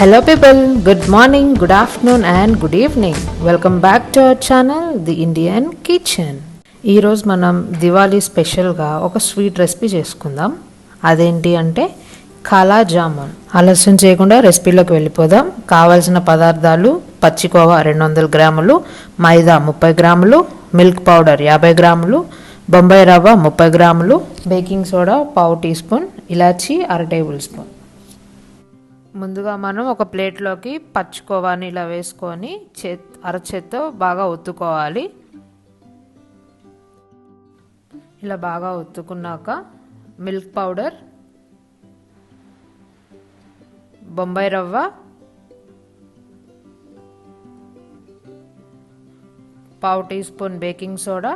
Hello people, good morning, good afternoon and good evening. Welcome back to our channel, The Indian Kitchen. ఈ రోజు మనం దివాళీ స్పెషల్గా ఒక sweet recipe చేసుకుందాం. అదేంటి అంటే కాలా జామున్. ఆలస్యం చేయకుండా రెసిపీలోకి వెళ్ళిపోదాం. కావాల్సిన పదార్థాలు: పచ్చికోవా 200 గ్రాములు, మైదా 30 గ్రాములు, మిల్క్ పౌడర్ 50 గ్రాములు, బొంబాయి రవ్వ 30 గ్రాములు, బేకింగ్ సోడా 1/2 టీ స్పూన్, ఇలాచీ 1/2 టేబుల్ స్పూన్. ముందుగా మనం ఒక ప్లేట్లోకి పచ్చికోవాని ఇలా వేసుకొని అరచేత్తో బాగా ఒత్తుకోవాలి. ఇలా బాగా ఒత్తుకున్నాక మిల్క్ పౌడర్, బొంబాయి రవ్వ, పావు teaspoon baking soda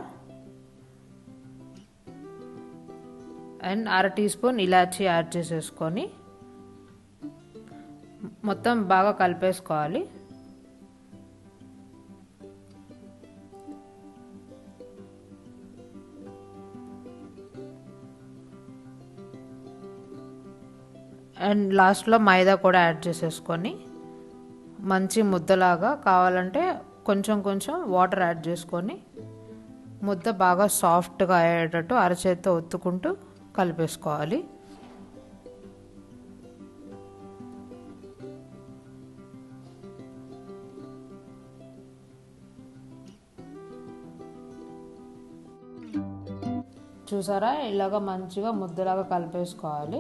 and 1/2 teaspoon ఇలాచీ యాడ్ చేసేసుకొని మొత్తం బాగా కలిపేసుకోవాలి. అండ్ లాస్ట్లో మైదా కూడా యాడ్ చేసేసుకొని మంచి ముద్దలాగా కావాలంటే కొంచెం కొంచెం వాటర్ యాడ్ చేసుకొని ముద్ద బాగా సాఫ్ట్గా అయ్యేటట్టు అరచేత్తో ఒత్తుకుంటూ కలిపేసుకోవాలి. చూసారా, ఇలాగ మంచిగా ముద్దలాగా కలిపేసుకోవాలి.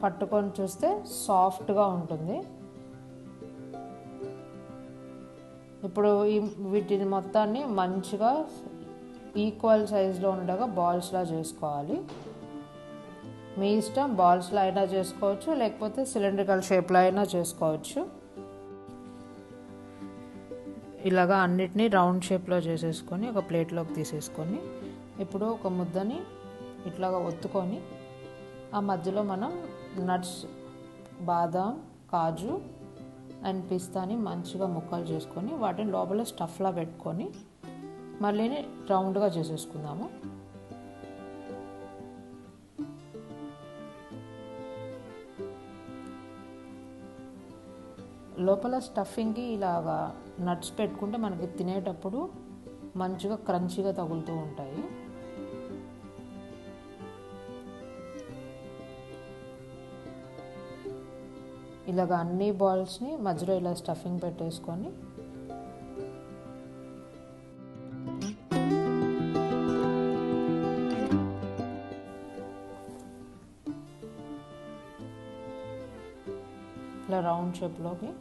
పట్టుకొని చూస్తే సాఫ్ట్గా ఉంటుంది. ఇప్పుడు వీటిని మొత్తాన్ని మంచిగా ఈక్వల్ సైజులో ఉండగా బాల్స్లా చేసుకోవాలి. మీ ఇష్టం, బాల్స్లో అయినా చేసుకోవచ్చు, లేకపోతే సిలిండ్రికల్ షేప్లో అయినా చేసుకోవచ్చు. ఇలాగా అన్నిటినీ రౌండ్ షేప్లో చేసేసుకొని ఒక ప్లేట్లోకి తీసేసుకొని ఇప్పుడు ఒక ముద్దని ఇట్లాగా ఒత్తుకొని ఆ మధ్యలో మనం నట్స్, బాదాం, కాజు అండ్ పిస్తాని మంచిగా ముక్కలు చేసుకొని వాటిని లోపల స్టఫ్లా పెట్టుకొని మళ్ళీ రౌండ్గా చేసేసుకుందాము. లోపల స్టఫింగ్కి ఇలాగా నట్స్ పెట్టుకుంటే మనకి తినేటప్పుడు మంచిగా క్రంచీగా తగులుతూ ఉంటాయి. ఇలాగ అన్ని బాల్స్ని మధ్యలో ఇలా స్టఫింగ్ పెట్టేసుకొని ఇలా రౌండ్ షేప్లోకి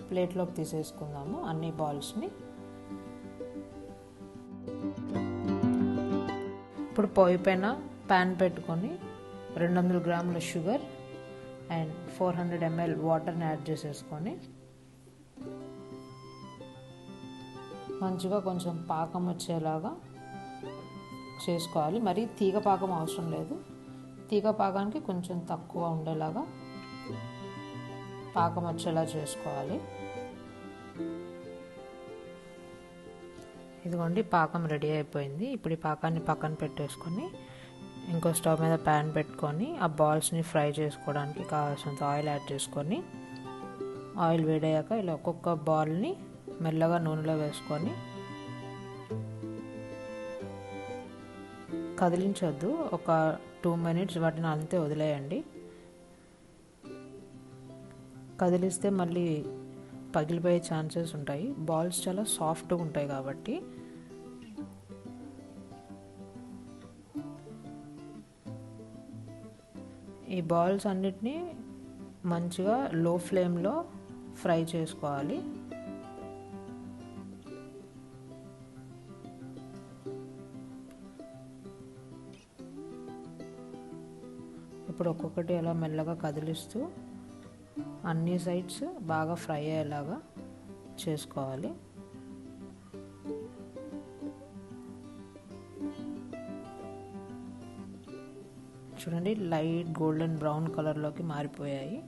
ప్లేట్లోకి తీసేసుకుందాము అన్ని బాల్స్ని. ఇప్పుడు పొయ్యి పైన ప్యాన్ పెట్టుకొని 200 గ్రాముల షుగర్ అండ్ 400 ml వాటర్ని యాడ్ చేసేసుకొని మంచిగా కొంచెం పాకం వచ్చేలాగా చేసుకోవాలి. మరి తీగ పాకం అవసరం లేదు, తీగ పాకానికి కొంచెం తక్కువ ఉండేలాగా పాకం వచ్చేలా చేసుకోవాలి. ఇదిగోండి, పాకం రెడీ అయిపోయింది. ఇప్పుడు ఈ పాకాన్ని పక్కన పెట్టేసుకొని ఇంకో స్టవ్ మీద ప్యాన్ పెట్టుకొని ఆ బాల్స్ని ఫ్రై చేసుకోవడానికి కావాల్సినంత ఆయిల్ యాడ్ చేసుకొని ఆయిల్ వేడయ్యాక ఇలా ఒక్కొక్క బాల్ని మెల్లగా నూనెలో వేసుకొని కదిలించొద్దు, ఒక 2 minutes వాటిని అంతే వదిలేయండి. కదిలిస్తే మళ్ళీ పగిలిపోయే ఛాన్సెస్ ఉంటాయి. బాల్స్ చాలా సాఫ్ట్గా ఉంటాయి కాబట్టి. ఈ బాల్స్ అన్నిటినీ మంచిగా లో ఫ్లేమ్లో ఫ్రై చేసుకోవాలి. ఇప్పుడు ఒక్కొక్కటి అలా మెల్లగా కదిలిస్తూ అన్ని సైడ్స్ బాగా ఫ్రై అయ్యేలాగా చేసుకోవాలి. చూడండి, లైట్ గోల్డెన్ బ్రౌన్ కలర్లోకి మారిపోయాయి.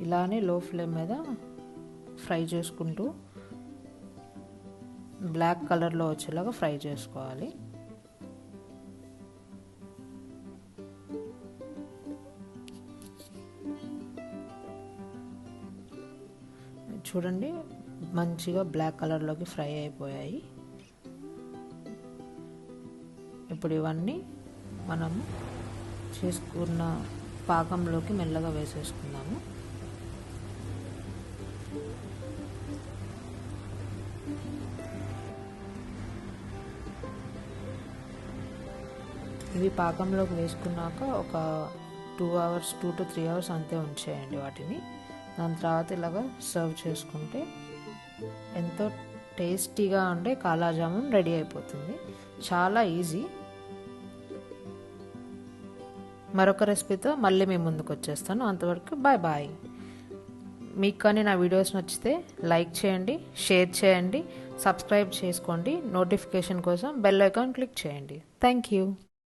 ఇలానే లో ఫ్లేమ్ మీద ఫ్రై చేసుకుంటూ బ్లాక్ కలర్లో వచ్చేలాగా ఫ్రై చేసుకోవాలి. చూడండి మంచిగా బ్లాక్ కలర్లోకి ఫ్రై అయిపోయాయి. ఇప్పుడు ఇవన్నీ మనము చేసుకున్న పాకంలోకి మెల్లగా వేసేసుకుందాము. ఇవి పాకంలోకి వేసుకున్నాక ఒక 2 to 3 అవర్స్ అంతే ఉంచేయండి వాటిని. దాని తర్వాత ఇలాగా సర్వ్ చేసుకుంటే ఎంతో టేస్టీగా ఉండే కాలా జామున్ రెడీ అయిపోతుంది. చాలా ఈజీ. మరొక రెసిపీతో మళ్ళీ మీ ముందుకు వచ్చేస్తాను. అంతవరకు బాయ్ బాయ్. మీకు కానీ నా వీడియోస్ నచ్చితే లైక్ చేయండి, షేర్ చేయండి, సబ్స్క్రైబ్ చేసుకోండి. నోటిఫికేషన్ కోసం బెల్ ఐకాన్ క్లిక్ చేయండి. Thank you.